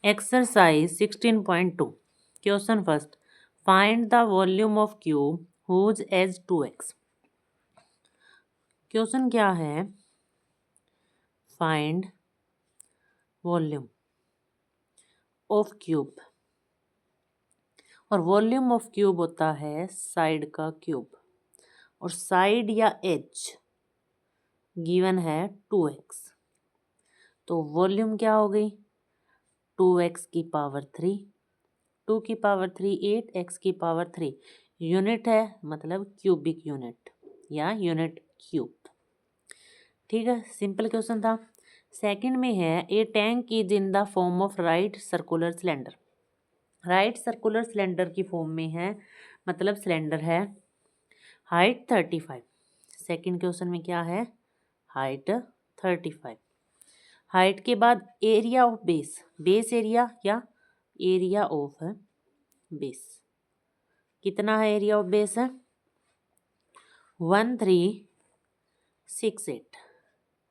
Exercise 16.2. Question first. Find the volume of cube whose is 2x. Question क्या है? Find volume of cube. और volume of cube होता है side का cube, और साइड या एज गिवन है 2x. तो वॉल्यूम क्या हो गई? 2x की पावर 3, 2 की पावर 3 8, x की पावर 3. यूनिट है मतलब क्यूबिक यूनिट या यूनिट क्यूब. ठीक है, सिंपल क्वेश्चन था. सेकंड में है a tank is in the form of right circular cylinder. Right circular cylinder की फॉर्म में है, मतलब सिलेंडर है. हाइट 35. सेकंड क्वेश्चन में क्या है? हाइट 35. हाइट के बाद area of base, base area या एरिया ऑफ बेस. कितना है एरिया ऑफ बेस? है 1368.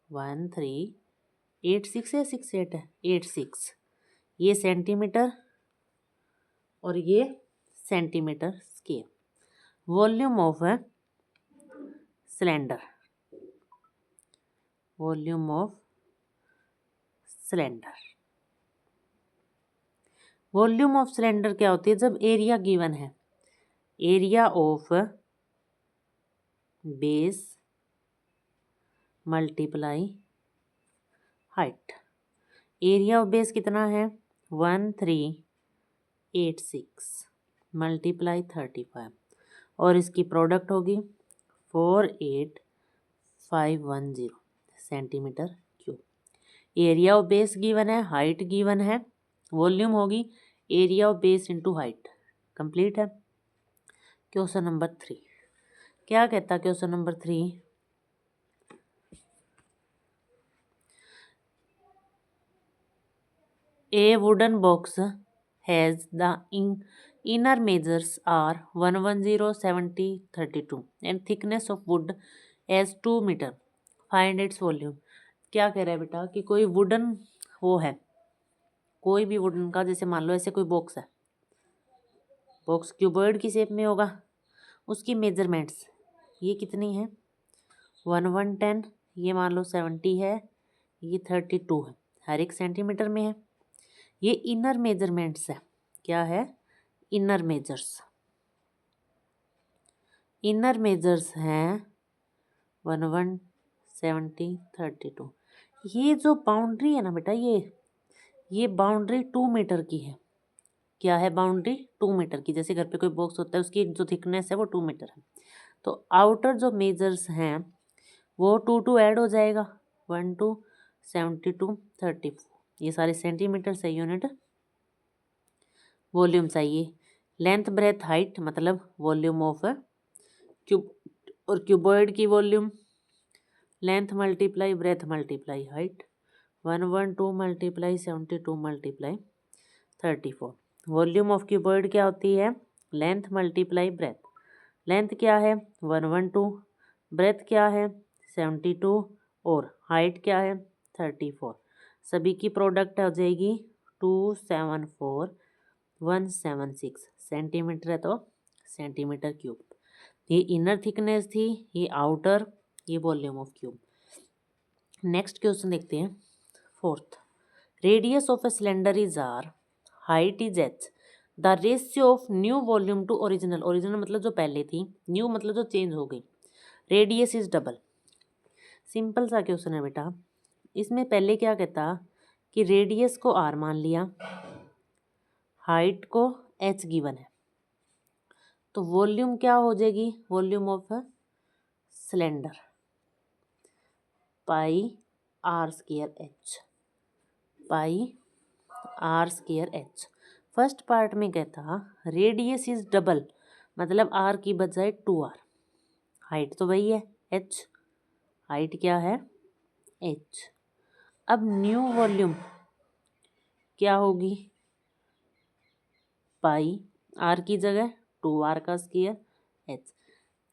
1386 है, 68 है, 86. ये सेंटीमीटर और ये centimetre square. Volume of cylinder, volume of cylinder. Volume of cylinder क्या होती है? जब एरिया गिवन है, area of base multiply height. Area of base कितना है? 1386 मल्टीप्लाई 35, और इसकी प्रोडक्ट होगी 48510 centimetre cube. Area of base given है, हाइट गिवन है, वॉल्यूम होगी area of base into height. Complete है. क्वेश्चन नंबर 3 क्या कहता? Question number 3, A wooden box has the inner measures are 110 70 32 and thickness of wood as 2 meter. Find its volume. क्या कह रहा है बेटा कि कोई वुडन वो है, कोई भी वुडन का, जैसे मान लो ऐसे कोई बॉक्स है, बॉक्स क्यूबॉइड की शेप में होगा, उसकी मेजरमेंट्स ये कितनी है? 1110, ये मान लो 70 है, ये 32 है, हर एक सेंटीमीटर में है. ये इनर मेजरमेंट्स है. क्या है? Inner measures. इनर मेजर्स हैं 1170 32. ये जो बाउंड्री है ना बेटा, ये बाउंड्री 2 मीटर की है. क्या है? बाउंड्री 2 मीटर की. जैसे घर पे कोई बॉक्स होता है, उसकी जो थिकनेस है वो 2 मीटर है. तो आउटर जो मेजर्स हैं वो 2 ऐड हो जाएगा, 12 72 34. ये सारे सेंटीमीटर से यूनिट. वॉल्यूम चाहिए. लेंथ ब्रेथ हाइट मतलब वॉल्यूम ऑफ क्यूब, और क्यूबॉइड की volume length multiply breath multiply height. 112 multiply 72 multiply 34. Volume of cuboid क्या होती है? Length multiply breath. लेंथ क्या है? 112. ब्रेथ क्या है? 72. और हाइट क्या है? 34. सभी की प्रोडक्ट हो जाएगी 274176 सेंटीमीटर है, तो सेंटीमीटर क्यूब. ये इनर थिकनेस थी, ये आउटर, ये volume of cube. Next question देखते हैं. Fourth, radius of a cylinder is r, height is h, the ratio of new volume to original. Original मतलब जो पहले थी, न्यू मतलब जो चेंज हो गई. Radius is double. सिंपल सा क्वेश्चन है बेटा. इसमें पहले क्या कहता कि रेडियस को आर मान लिया, हाइट को एच गिवन है, तो वॉल्यूम क्या हो जाएगी? Volume of cylinder pi are square H, pi are square h. First part में कहता रेडियस इज डबल, मतलब आर की बजाय 2r. हाइट तो वही है h, हाइट क्या है? h. अब न्यू वॉल्यूम क्या होगी? पाई आर की जगह 2r का स्क्वायर h.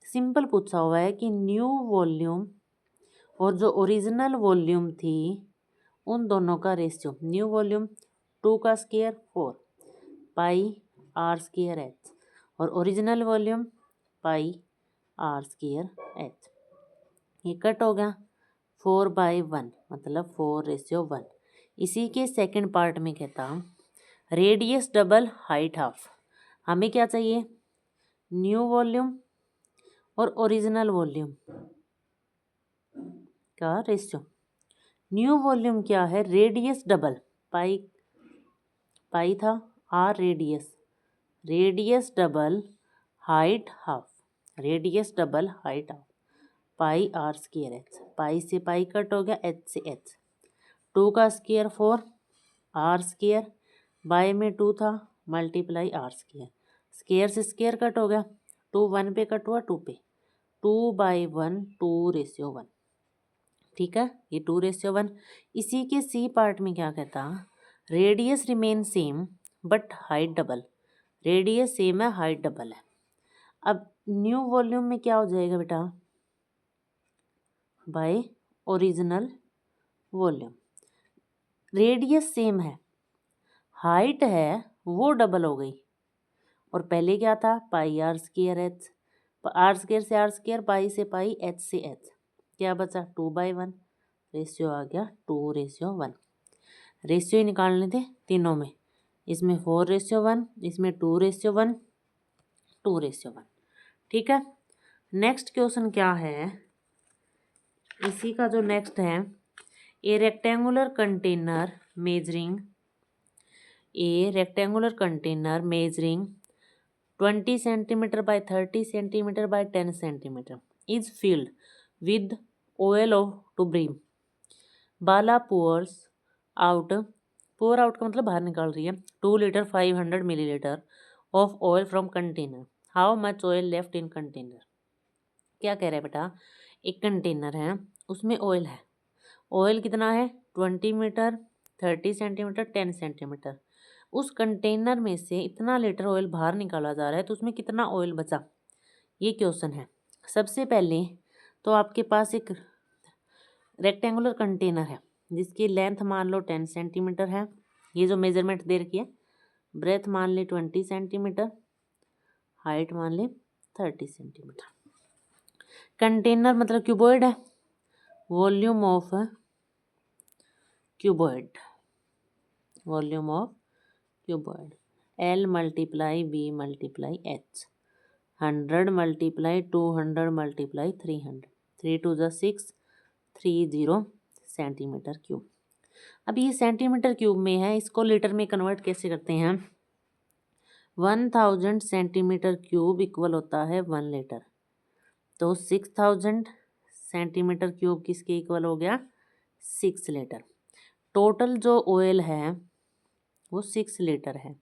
सिंपल पूछा हुआ है कि न्यू वॉल्यूम और जो ओरिजिनल वॉल्यूम थी उन दोनों का रेशियो. न्यू वॉल्यूम 2 का square 4 pi are square H, और original volume pi are square H. ये कट हो गया 4/1 मतलब 4:1। इसी के सेकंड पार्ट में कहता रेडियस डबल हाइट हाफ। हमें क्या चाहिए, न्यू वॉल्यूम और ओरिजिनल वॉल्यूम का रेशियो। न्यू वॉल्यूम क्या है, रेडियस डबल पाई, पाई था R radius double height half, radius double height half pi are square H. Pi से पाई कट हो गया, एच से एच। 2 का स्क्वायर 4 आर स्क्वायर, बाय में 2 था मल्टीप्लाई आर स्क्वायर, स्क्वायर से स्क्वायर कट हो गया, 2 1 पे कट हुआ 2 पे, 2/1 2:1। ठीक है, ये 2:1। इसी के सी पार्ट में क्या कहता, radius remain same but height double. Radius same है, हाइट डबल है। अब न्यू वॉल्यूम में क्या हो जाएगा बेटा, by original volume. Radius same है, हाइट है वो डबल हो गई, और पहले क्या था pi are square H, R square से आर स्क्वायर, पाई से पाई, एच से एच, क्या बचा 2/1, रेशियो आ गया 2:1। रेशियो ही निकालने थे तीनों में, इसमें 4:1, इसमें 2:1, 2:1। ठीक है, नेक्स्ट क्वेश्चन क्या है, इसी का जो नेक्स्ट है, ए rectangular container measuring 20 centimetre by 30 centimetre by 10 centimetre is filled with oil to brim. Bala pours out का मतलब बाहर निकाल रही है, 2 litre 500 millilitre of oil from container. How much oil left in container. क्या कह रहा है बेटा, एक कंटेनर है उसमें ऑयल है, ऑयल कितना है 20 मीटर 30 सेंटीमीटर 10 सेंटीमीटर। उस कंटेनर में से इतना लीटर ऑयल बाहर निकाला जा रहा है, तो उसमें कितना ऑयल बचा, ये क्वेश्चन है। सबसे पहले तो आपके पास एक रेक्टेंगुलर कंटेनर है जिसकी लेंथ मान लो 10 सेंटीमीटर है, ये जो मेजरमेंट दे रखी है, ब्रेथ मान ले 20 सेंटीमीटर, हाइट मान ले 30 सेंटीमीटर। कंटेनर मतलब क्यूबॉइड है, volume of cuboid, volume of cuboid L multiply B multiply H, 100 multiply 200 multiply 300, 3 2 जा 6 30 सेंटीमीटर क्यूब। अब ये सेंटीमीटर क्यूब में है, इसको लीटर में कन्वर्ट कैसे करते हैं, 1000 सेंटीमीटर क्यूब इक्वल होता है 1 लीटर, तो 6000 सेंटीमीटर क्यूब किसके इक्वल हो गया 6 लीटर। टोटल जो ऑयल है वो 6 लीटर है,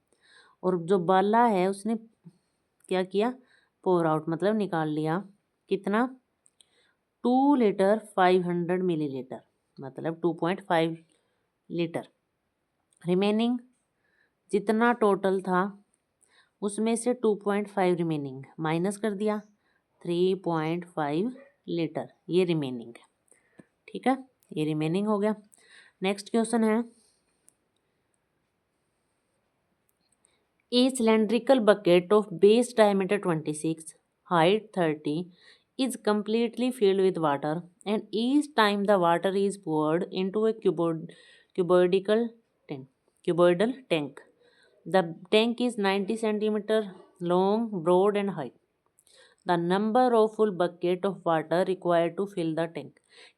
और जो बाला है उसने क्या किया, पोर आउट मतलब निकाल लिया कितना 2 लीटर 500 मिलीलीटर मतलब 2.5 लीटर। रिमेनिंग जितना टोटल था उसमें से 2.5 रिमेनिंग माइनस कर दिया, 3.5 लीटर ये रिमेनिंग है। ठीक है, ये रिमेनिंग हो गया। नेक्स्ट क्वेश्चन है, ए cylindrical bucket of base diameter 26 height 30 is completely filled with water, and each time the water is poured into a cuboidal tank. The tank is 90 centimeter long, broad and high. The number of full bucket of water required to fill the tank.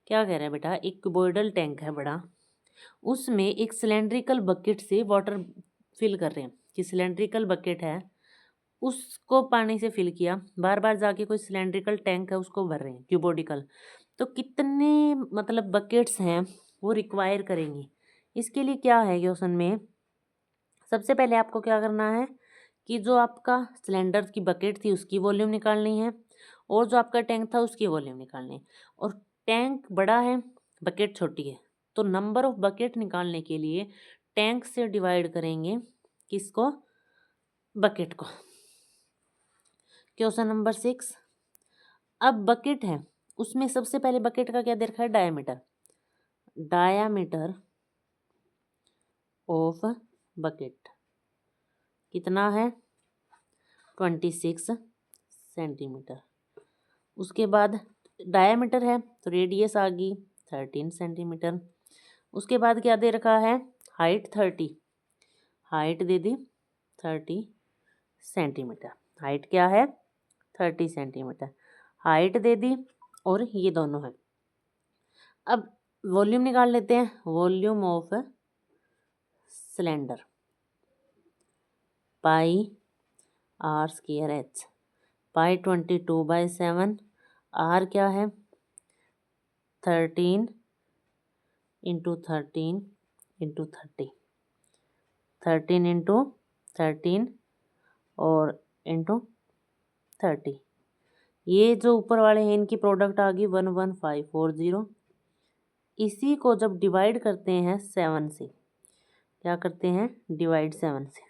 क्या कह रहा है बेटा, एक cuboidal tank है बड़ा, उसमें एक सिलेंड्रिकल बकेट से वाटर फिल कर रहे हैं, कि सिलेंड्रिकल बकेट है उसको पानी से फिल किया, बार बार जाके कोई सिलेंड्रिकल टैंक है उसको भर रहे हैं क्यूबोडिकल, तो कितने मतलब बकेट्स हैं वो रिक्वायर करेंगी। इसके लिए क्या है क्वेश्चन में, सबसे पहले आपको क्या करना है कि जो आपका सिलेंडर की बकेट थी उसकी वॉल्यूम निकालनी है, और जो आपका टैंक था उसकी वॉल्यूम निकालनी है। और टैंक बड़ा है बकेट छोटी है, तो नंबर ऑफ बकेट निकालने के लिए टैंक से डिवाइड करेंगे किसको, बकेट को। क्वेश्चन नंबर 6, अब बकेट है उसमें सबसे पहले बकेट का क्या दे रखा है, डायामीटर ऑफ बकेट कितना है 26 सेंटीमीटर। उसके बाद डायामीटर है तो रेडियस आ गई 13 सेंटीमीटर। उसके बाद क्या दे रखा है हाइट 30, हाइट दे दी 30 सेंटीमीटर। हाइट क्या है 30 सेंटीमीटर, हाइट दे दी और ये दोनों है। अब वॉल्यूम निकाल लेते हैं, volume of cylinder pi are square H, pi 22/7, r क्या है 13 इंटू 13 इंटू 30, 13 इंटू 13 और इंटू 30। ये जो ऊपर वाले हैं इनकी प्रोडक्ट आ गई 11540। इसी को जब डिवाइड करते हैं 7 से, क्या करते हैं डिवाइड 7 से,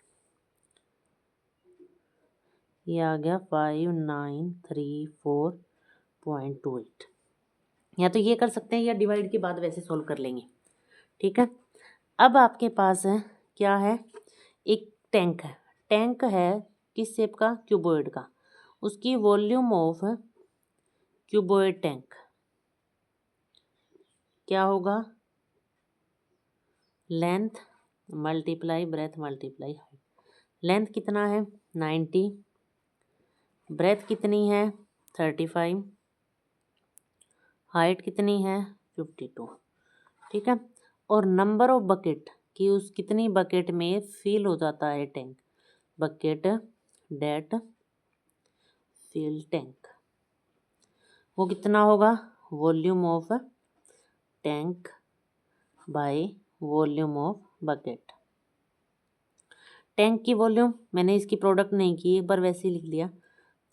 ये आ गया 5934.28। या तो ये कर सकते हैं या डिवाइड के बाद वैसे सॉल्व कर लेंगे, ठीक है। अब आपके पास है क्या है, एक टैंक है, टैंक है किस शेप का क्यूबॉइड का, उसकी वॉल्यूम ऑफ क्यूबॉइड टैंक क्या होगा length multiply breath multiply height. Length कितना है 90, ब्रेथ कितनी है 35, हाइट कितनी है 52, ठीक है। और नंबर ऑफ बकेट कि उस कितनी बकेट में फिल हो जाता है tank, bucket that fill tank, वो कितना होगा volume of tank by volume of bucket. Tank की वॉल्यूम मैंने इसकी प्रोडक्ट नहीं की, एक बार वैसे ही लिख लिया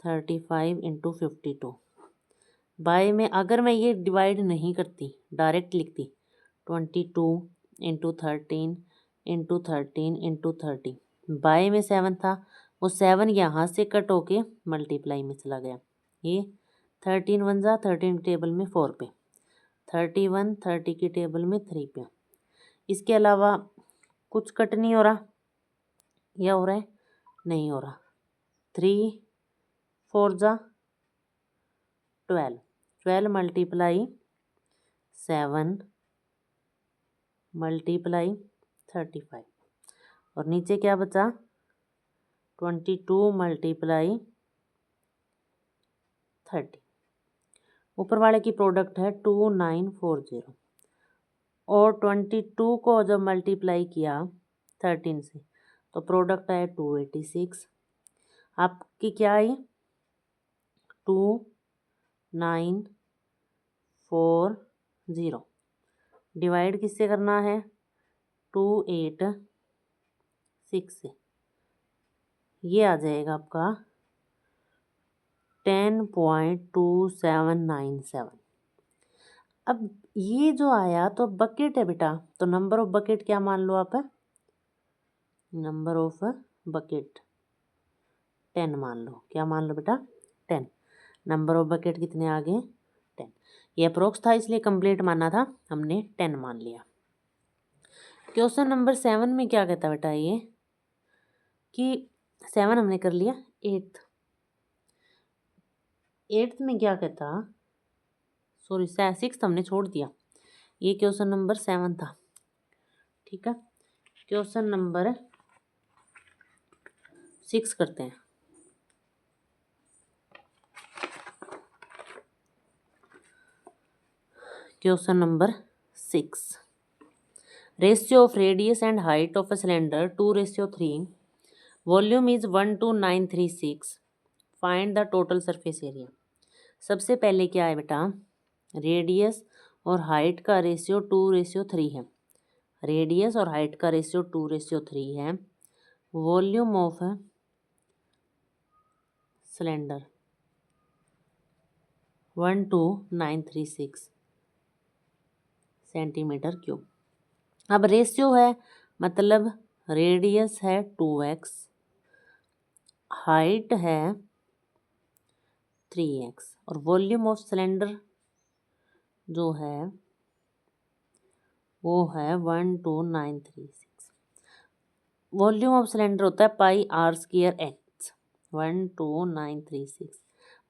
35 इंटू 52 बाय में, अगर मैं ये डिवाइड नहीं करती डायरेक्ट लिखती 22 इंटू 13 इंटू 13 इंटू 30, बाय में 7 था, वो 7 यहाँ से कट होके मल्टीप्लाई में चला गया, ये 13 1 जा 13 की टेबल में 4 पे, 31 30 की टेबल में 3 पे। इसके अलावा कुछ कट नहीं हो रहा, या हो रहा है नहीं हो रहा, 3 4 जा 12, 12 मल्टीप्लाई 7 मल्टीप्लाई 35 और नीचे क्या बचा 22 मल्टीप्लाई 30। ऊपर वाले की प्रोडक्ट है 2940 और 22 को जब मल्टीप्लाई किया 13 से तो प्रोडक्ट आया 286। आपकी क्या आई 2940, डिवाइड किससे करना है 286 से, ये आ जाएगा आपका 10.2797। अब ये जो आया तो बकेट है बेटा, तो नंबर ऑफ बकेट क्या मान लो आप, नंबर ऑफ बकेट 10 मान लो, क्या मान लो बेटा 10, नंबर ऑफ बकेट कितने आ गए 10। ये अप्रोक्स था इसलिए कंप्लीट माना था, हमने 10 मान लिया। क्वेश्चन नंबर 7 में क्या कहता बेटा ये कि 7 हमने कर लिया, 8th में क्या कहता, सॉरी 6th हमने छोड़ दिया, ये क्वेश्चन नंबर 7 था, ठीक है। क्वेश्चन नंबर 6 करते हैं। Question number 6, ratio of radius and height of a cylinder 2:3, volume is 12936, find the total surface area. सबसे पहले क्या है बेटा, रेडियस और हाइट का रेशियो 2:3 है, रेडियस और हाइट का रेशियो 2:3 है, volume of cylinder 12936 centimetre cube. अब रेशियो है मतलब रेडियस है 2x, हाइट है 3x और वॉल्यूम ऑफ सिलेंडर जो है वो है 12936। वॉल्यूम ऑफ सिलेंडर होता है pi are square x 12936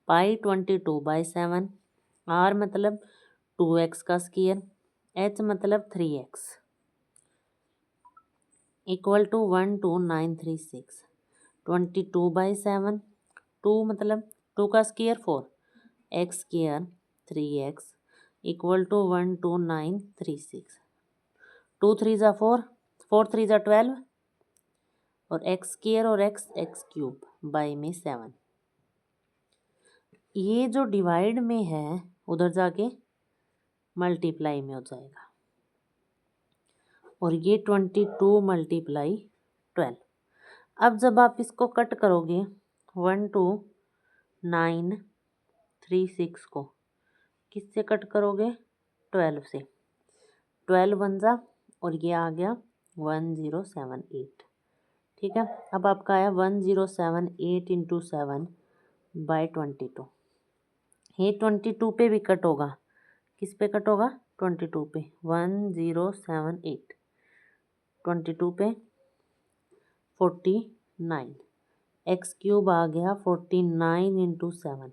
pi 22/7 R मतलब 2x का स्क्वायर एच मतलब 3x इक्वल टू 12936 22/7 2 मतलब 2 का square 4 x square 3x equal to 12936 2 3 ज़ा 4 4 3 ज़ा 12 और एक्स स्क्वायर और एक्स एक्स क्यूब बाई में 7। ये जो डिवाइड में है उधर जाके मल्टीप्लाई में हो जाएगा और ये 22 मल्टीप्लाई 12। अब जब आप इसको कट करोगे 12936 को किससे कट करोगे 12 से 12 वन ज़ा और ये आ गया 1078। ठीक है। अब आपका आया 1078 इंटू 7/22। ये 22 पे भी कट होगा। किस पे कट होगा 22 पे 1078 22 पे 49 एक्स क्यूब आ गया 49 इंटू 7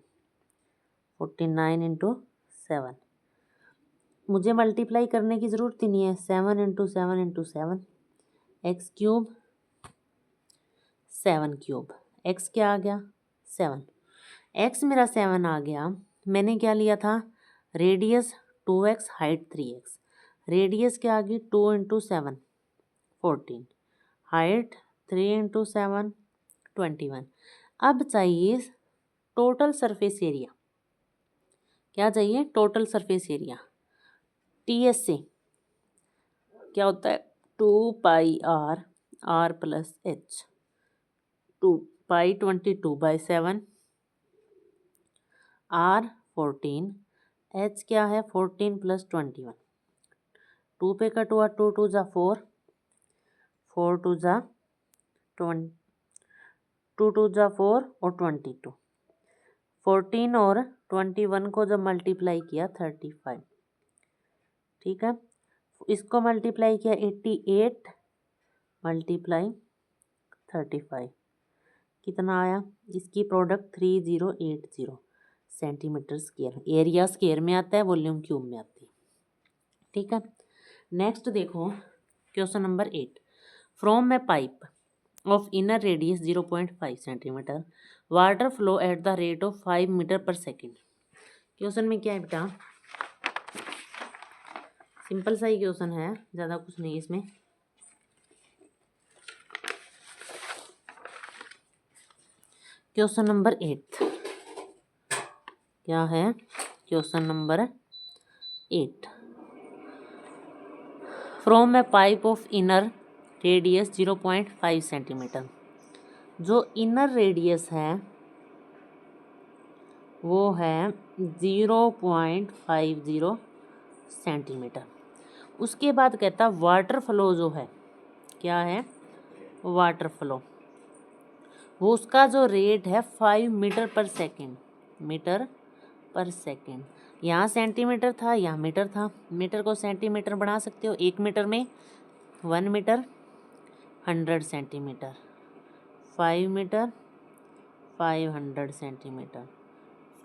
49 इंटू 7। मुझे मल्टीप्लाई करने की ज़रूरत ही नहीं है 7 into 7 into 7 x cube 7 cube x क्या आ गया 7 एक्स मेरा 7 आ गया। मैंने क्या लिया था radius 2x height 3x radius क्या आ गई 2 इंटू 7 14 हाइट 3 इंटू 7 21। अब चाहिए टोटल सरफेस एरिया। क्या चाहिए टोटल सरफेस एरिया टीएस से क्या होता है 2 pi R plus H 2 pi 22/7 R 14 H क्या है 14 प्लस 21 2 पे कट हुआ 2 2 ज़ा 4 4 2 ज़ा 2 2 ज़ा 4 और 22 14 और 21 को जब मल्टीप्लाई किया 35। ठीक है। इसको मल्टीप्लाई किया 88 मल्टीप्लाई 35 कितना आया इसकी product 3080 centimetre square. Area square में आता है वॉल्यूम क्यूब में आती है। ठीक है। नेक्स्ट देखो question number 8 from a pipe of inner radius 0.5 centimetre water flow at the rate of 5 metre per second. Question में क्या है बेटा सिंपल सा ही क्वेश्चन है ज़्यादा कुछ नहीं इसमें। क्वेश्चन नंबर 8 क्या है question number 8 from a pipe of inner radius 0.5 centimetre. जो इनर रेडियस है वो है 0.50 सेंटीमीटर। उसके बाद कहता वाटर फ्लो जो है क्या है वाटर फ्लो वो उसका जो रेट है 5 metre per second metre per second. यहाँ सेंटीमीटर था यहाँ मीटर था। मीटर को सेंटीमीटर बना सकते हो 1 मीटर में 1 metre 100 centimetre 5 metre 500 centimetre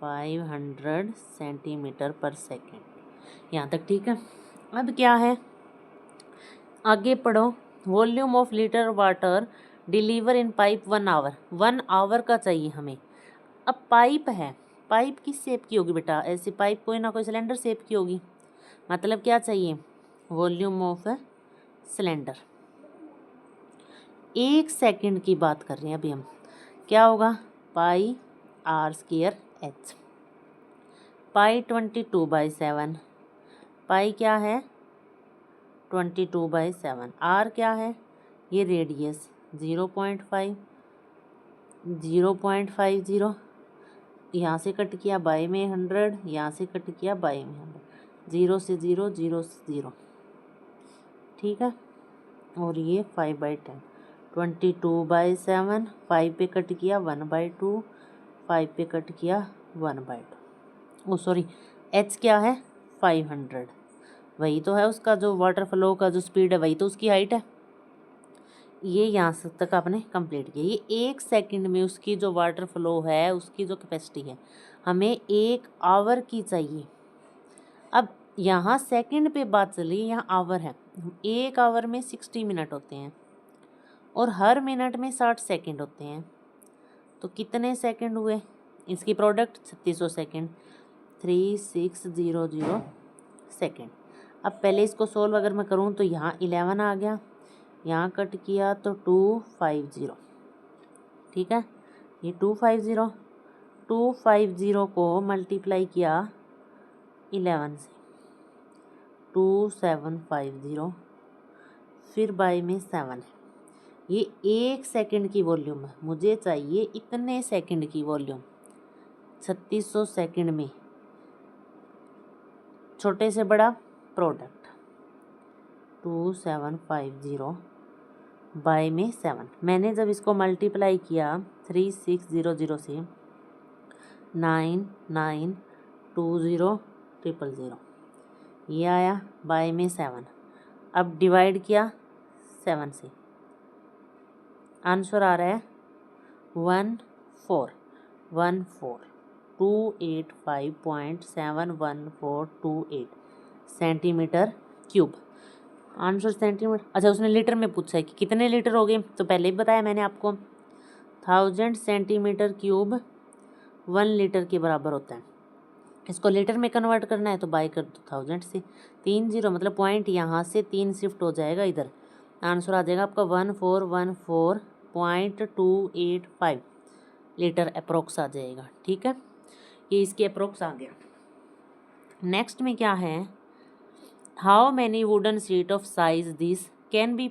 500 centimetre per second. यहाँ तक ठीक है। अब क्या है आगे पढ़ो volume of litre water deliver in pipe 1 hour 1 hour का चाहिए हमें। अब पाइप है पाइप किस शेप की होगी बेटा ऐसी पाइप कोई ना कोई सिलेंडर शेप की होगी। मतलब क्या चाहिए वॉल्यूम ऑफ सिलेंडर 1 सेकंड की बात कर रहे हैं अभी हम। क्या होगा पाई आर स्क्वायर एच पाई 22/7 पाई क्या है 22/7 आर क्या है ये रेडियस 0.5 0.50 यहाँ से कट किया बाई में 100 यहाँ से कट किया बाई में 100 0 से 0 0 से 0। ठीक है। और ये 5/10 22/7 5 पे कट किया 1/2 5 पे कट किया 1/2 ओ सॉरी एच क्या है 500 वही तो है उसका जो वाटर फ्लो का जो स्पीड है वही तो उसकी हाइट है। ये यहाँ से तक आपने कंप्लीट किया। ये 1 सेकंड में उसकी जो वाटर फ्लो है, उसकी जो कैपेसिटी है, हमें 1 आवर की चाहिए। अब यहाँ सेकंड पे बात चली, यहाँ आवर है। 1 आवर में 60 मिनट होते हैं और हर मिनट में 60 सेकंड होते हैं, तो कितने सेकंड हुए? इसकी प्रोडक्ट 3600 सेकंड, 3600 सेकंड। अब पहले इसको सोल्व अगर मैं करूँ तो यहाँ 11 आ गया, यहाँ कट किया तो 250, ठीक है। ये 250 को मल्टीप्लाई किया 11 से, 2750, फिर बाय में 7 है। ये 1 सेकंड की वॉल्यूम है, मुझे चाहिए इतने सेकंड की वॉल्यूम। 3600 सेकंड में छोटे से बड़ा प्रोडक्ट 2750 बाय में 7। मैंने जब इसको मल्टीप्लाई किया 3600 से 9920000, ये आया बाय में 7। अब डिवाइड किया 7 से, आंसर आ रहा है 285.71428 सेंटीमीटर क्यूब। आंसर सेंटीमीटर, अच्छा उसने लीटर में पूछा है कि कितने लीटर हो गए, तो पहले ही बताया मैंने आपको 1000 सेंटीमीटर क्यूब 1 लीटर के बराबर होता है। इसको लीटर में कन्वर्ट करना है तो बाय कर दो 1000 से, 30 मतलब पॉइंट यहाँ से 3 शिफ्ट हो जाएगा इधर, आंसर आ जाएगा आपका 1414.285 लीटर अप्रोक्स आ जाएगा, ठीक है। ये इसके अप्रोक्स आ गया। नेक्स्ट में क्या है, how many wooden sheet of size this can be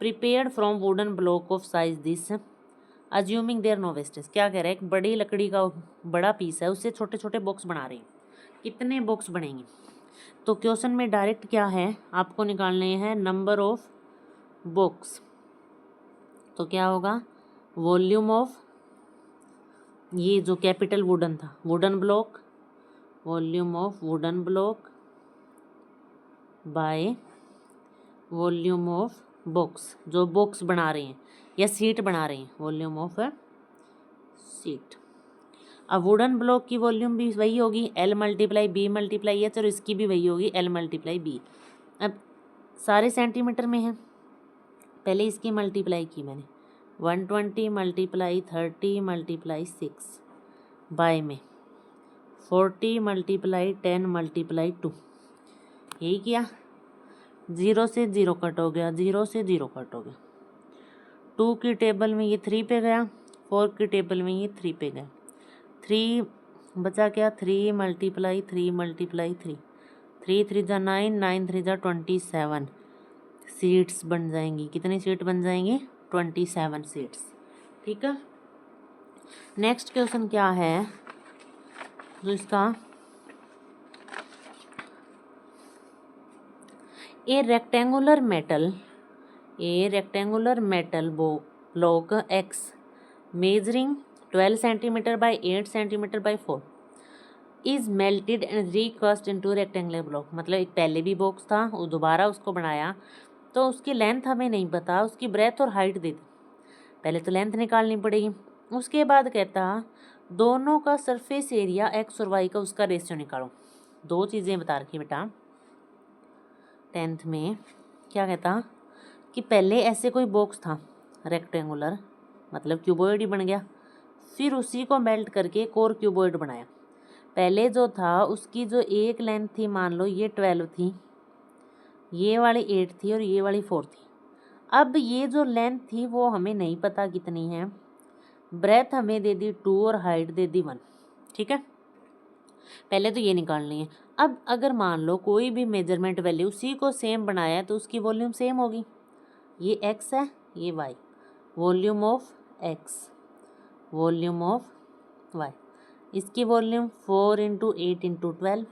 prepared from wooden block of size this assuming there no wastage. क्या कह रहा है, एक बड़ी लकड़ी का बड़ा पीस है, उससे छोटे छोटे बॉक्स बना रहे हैं, कितने बॉक्स बनेंगे? तो क्वेश्चन में डायरेक्ट क्या है, आपको निकालने हैं नंबर ऑफ बॉक्स। तो क्या होगा, वॉल्यूम ऑफ, ये जो कैपिटल वुडन था, wooden block, volume of wooden block bye volume of box, जो बॉक्स बना रहे हैं या सीट बना रहे हैं, वॉल्यूम ऑफ सीट। अब वुडन ब्लॉक की वॉल्यूम भी वही होगी L multiply B multiply H, और इसकी भी वही होगी L मल्टीप्लाई B। अब सारे सेंटीमीटर में है, पहले इसकी मल्टीप्लाई की मैंने 120 मल्टीप्लाई 30 मल्टीप्लाई 6 बाय में 40 मल्टीप्लाई 10 मल्टीप्लाई 2, यही किया। 0 से 0 कट हो गया, 0 से 0 कट हो गया। 2 की टेबल में ये 3 पे गया, 4 की टेबल में ये 3 पे गया, 3 बचा क्या, 3 मल्टीप्लाई 3 मल्टीप्लाई 3, 3 3 जा 9, 9 3 जा 27 सीट्स बन जाएंगी। कितनी सीट बन जाएंगी, 27 सीट्स, ठीक है। नेक्स्ट क्वेश्चन क्या है, जो इसका ए rectangular metal block X measuring 12 centimetre bye 8 centimetre bye 4 is melted and recast into rectangular block. मतलब एक पहले भी बॉक्स था, वो दोबारा उसको बनाया, तो उसकी लेंथ हमें नहीं पता, उसकी ब्रेथ और हाइट दे दी, पहले तो लेंथ निकालनी पड़ेगी। उसके बाद कहता दोनों का सरफेस एरिया X और Y का उसका रेशियो निकालो। 2 चीज़ें बता रखी बेटा 10th में। क्या कहता कि पहले ऐसे कोई बॉक्स था रेक्टेंगुलर, मतलब क्यूबॉइड ही बन गया, फिर उसी को मेल्ट करके एक और क्यूबॉइड बनाया। पहले जो था उसकी जो एक लेंथ थी, मान लो ये 12 थी, ये वाली 8 थी और ये वाली 4 थी। अब ये जो लेंथ थी वो हमें नहीं पता कितनी है, ब्रेथ हमें दे दी 2 और हाइट दे दी 1, ठीक है। पहले तो ये निकालनी है। अब अगर मान लो कोई भी मेजरमेंट वैल्यू उसी को सेम बनाया है तो उसकी वॉल्यूम सेम होगी। ये X है, ये Y, volume of X, volume of Y। इसकी वॉल्यूम 4 × 8 × 12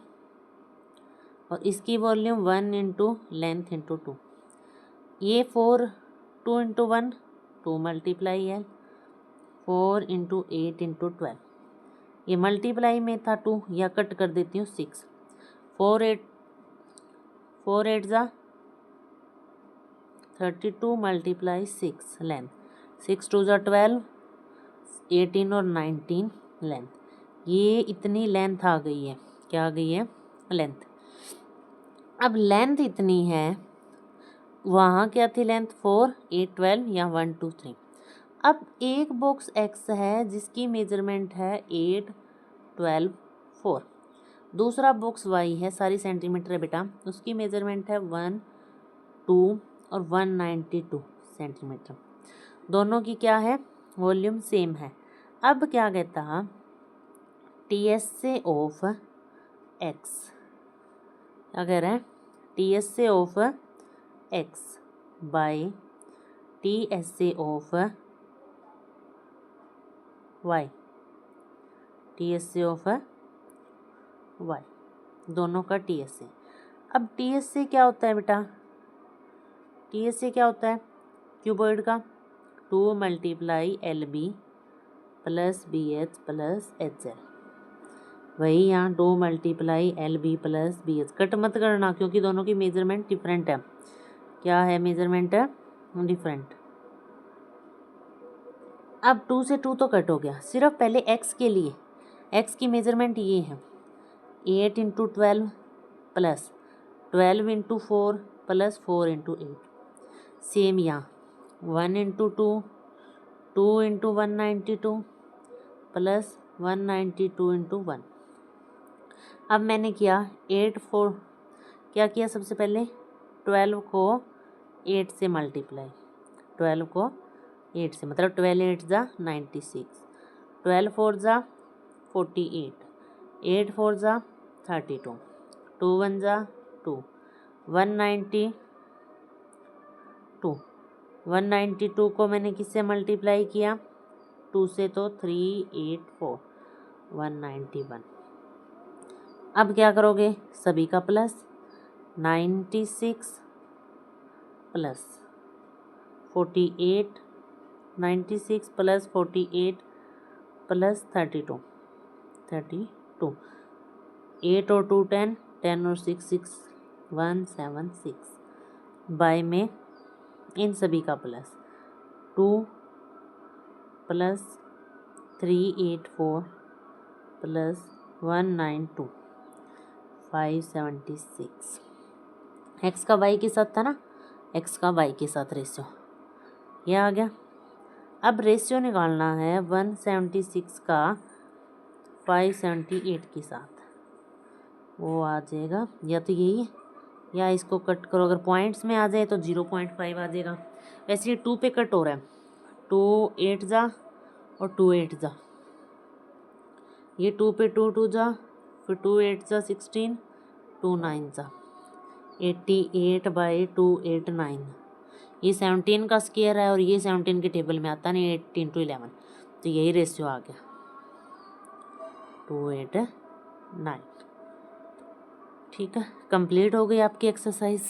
और इसकी वॉल्यूम 1 × लेंथ × 2। ये 4 2 × 1 2 मल्टीप्लाई है 4 × 8 × 12। ये मल्टीप्लाई में था 2, या कट कर देती हूँ 6, 4 8 जा 32 मल्टीप्लाई 6 लेंथ, 6 2 ज़ा 12, 18 और 19 लेंथ। ये इतनी लेंथ आ गई है, क्या आ गई है? लेंथ। अब लेंथ इतनी है, वहाँ क्या थी लेंथ? 4, 8, 12 या 1 2 3। अब एक बॉक्स x है जिसकी मेजरमेंट है 8, 12, 4। दूसरा बॉक्स y है, सारी सेंटीमीटर है बेटा, उसकी मेजरमेंट है 1, 2 और 192 सेंटीमीटर। दोनों की क्या है? वॉल्यूम सेम है। अब क्या कहता? TSA ऑफ x, क्या कह रहे हैं? TSA of x by TSA of y, TSA of y, दोनों का TSA। अब TSA क्या होता है बेटा? TSA क्या होता है क्यूबॉइड का? 2 multiply LB plus BH plus HL। वही यहाँ 2 multiply LB plus BH। Cut मत करना क्योंकि दोनों की मेजरमेंट डिफरेंट है। क्या है मेजरमेंट? है डिफरेंट। अब 2 से 2 तो कट हो गया, सिर्फ पहले x के लिए। x की मेजरमेंट ये है 8 into 12 plus 12 into 4 plus 4 into 8। Same यहाँ 1 इंटू 2, 2 इंटू 192 प्लस 192 इंटू 1। अब मैंने किया 8 4, क्या किया? सबसे पहले 12 को 8 से मल्टीप्लाई, 12 को 8 से, मतलब 12 8 ज़ा 96, 12 4 ज़ा 48, 8 4 ज़ा 32, 2 1 ज़ा 2, 192, 192 को मैंने किससे मल्टीप्लाई किया? 2 से, तो 384, 191। अब क्या करोगे? सभी का प्लस, 96 प्लस 48, 96 प्लस 48 प्लस 32, 8 और 2 10, 10 और 6 6, 176 बाय में इन सभी का प्लस 2 प्लस 384 प्लस 192, 576। एक्स का वाई के साथ था ना, एक्स का वाई के साथ रेशियो ये आ गया। अब रेशियो निकालना है 176 का 578 के साथ, वो आ जाएगा या तो यही या इसको कट करो। अगर पॉइंट्स में आ जाए तो 0.5 आ जाएगा। वैसे ये 2 पे कट हो रहा है, 2 8 जा और 2 8 जा, ये 2 पे 2 2 जा, फिर 2 8 जा 16, 2 9 जा 88 बाई 289। ये 17 का स्क्वायर है और ये 17 के टेबल में आता नहीं, 18 to 11, तो यही रेशियो आ गया 289। ठीक है, कंप्लीट हो गई आपकी एक्सरसाइज।